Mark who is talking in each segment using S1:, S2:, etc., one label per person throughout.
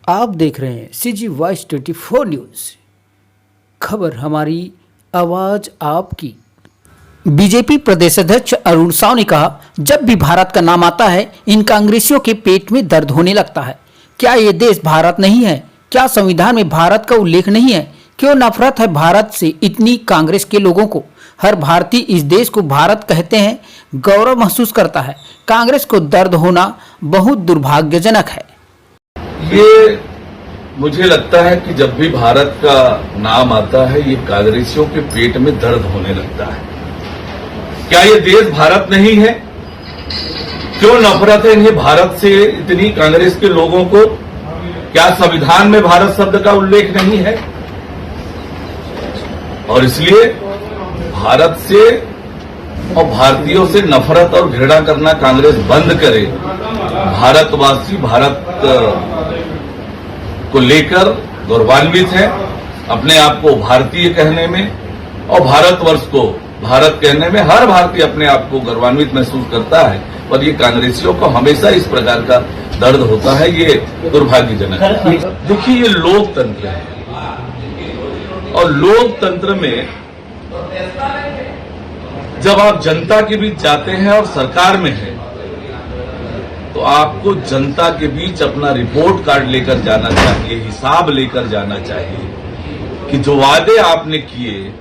S1: आप देख रहे हैं CG Voice 24 न्यूज। खबर हमारी, आवाज आपकी। बीजेपी प्रदेश अध्यक्ष अरुण साव ने कहा, जब भी भारत का नाम आता है इन कांग्रेसियों के पेट में दर्द होने लगता है। क्या ये देश भारत नहीं है? क्या संविधान में भारत का उल्लेख नहीं है? क्यों नफरत है भारत से इतनी कांग्रेस के लोगों को? हर भारतीय इस देश को भारत कहते हैं, गौरव महसूस करता है। कांग्रेस को दर्द होना बहुत दुर्भाग्यजनक है।
S2: ये मुझे लगता है कि जब भी भारत का नाम आता है ये कांग्रेसियों के पेट में दर्द होने लगता है। क्या ये देश भारत नहीं है? क्यों नफरत है इन्हें भारत से इतनी कांग्रेस के लोगों को? क्या संविधान में भारत शब्द का उल्लेख नहीं है? और इसलिए भारत से और भारतीयों से नफरत और घृणा करना कांग्रेस बंद करे। भारतवासी भारत को लेकर गौरवान्वित है, अपने आप को भारतीय कहने में और भारतवर्ष को भारत कहने में हर भारतीय अपने आप को गौरवान्वित महसूस करता है। और ये कांग्रेसियों को हमेशा इस प्रकार का दर्द होता है, ये दुर्भाग्यजनक है। देखिए, ये लोकतंत्र है और लोकतंत्र में जब आप जनता के बीच जाते हैं और सरकार में है तो आपको जनता के बीच अपना रिपोर्ट कार्ड लेकर जाना चाहिए, हिसाब लेकर जाना चाहिए कि जो वादे आपने किए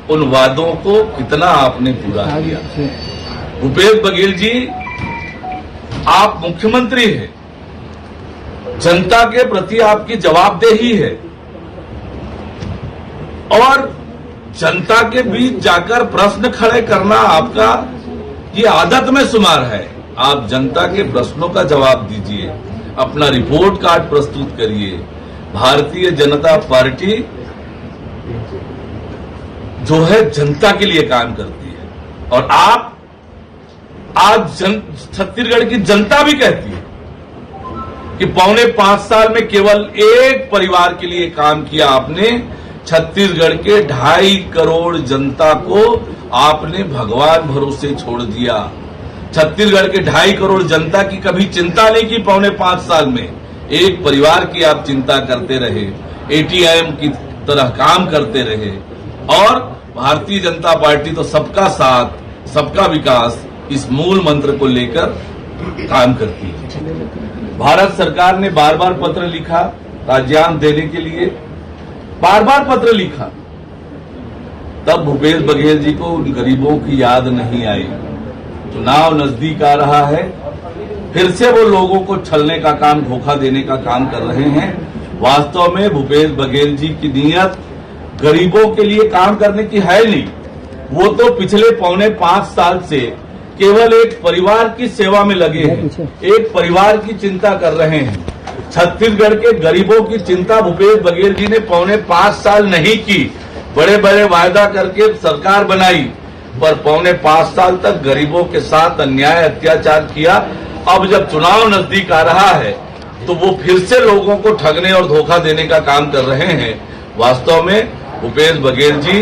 S2: उन वादों को कितना आपने पूरा किया। भूपेश बघेल जी, आप मुख्यमंत्री हैं, जनता के प्रति आपकी जवाबदेही है और जनता के बीच जाकर प्रश्न खड़े करना आपका ये आदत में शुमार है। आप जनता के प्रश्नों का जवाब दीजिए, अपना रिपोर्ट कार्ड प्रस्तुत करिए। भारतीय जनता पार्टी जो है जनता के लिए काम करती है और आप आज छत्तीसगढ़ की जनता भी कहती है कि पौने 5 साल में केवल एक परिवार के लिए काम किया आपने। छत्तीसगढ़ के 2.5 करोड़ जनता को आपने भगवान भरोसे छोड़ दिया। छत्तीसगढ़ के 2.5 करोड़ जनता की कभी चिंता नहीं की। पौने 5 साल में एक परिवार की आप चिंता करते रहे, ATM की तरह काम करते रहे। और भारतीय जनता पार्टी तो सबका साथ सबका विकास इस मूल मंत्र को लेकर काम करती है। भारत सरकार ने बार बार पत्र लिखा राज्यांश देने के लिए, बार बार पत्र लिखा, तब भूपेश बघेल जी को उन गरीबों की याद नहीं आई। चुनाव नजदीक आ रहा है, फिर से वो लोगों को छलने का काम, धोखा देने का काम कर रहे हैं। वास्तव में भूपेश बघेल जी की नीयत गरीबों के लिए काम करने की है नहीं। वो तो पिछले पौने 5 साल से केवल एक परिवार की सेवा में लगे हैं, एक परिवार की चिंता कर रहे हैं। छत्तीसगढ़ के गरीबों की चिंता भूपेश बघेल जी ने पौने 5 साल नहीं की। बड़े बड़े वायदा करके सरकार बनाई पर पौने 5 साल तक गरीबों के साथ अन्याय अत्याचार किया। अब जब चुनाव नजदीक आ रहा है तो वो फिर से लोगों को ठगने और धोखा देने का काम कर रहे हैं। वास्तव में भूपेश बघेल जी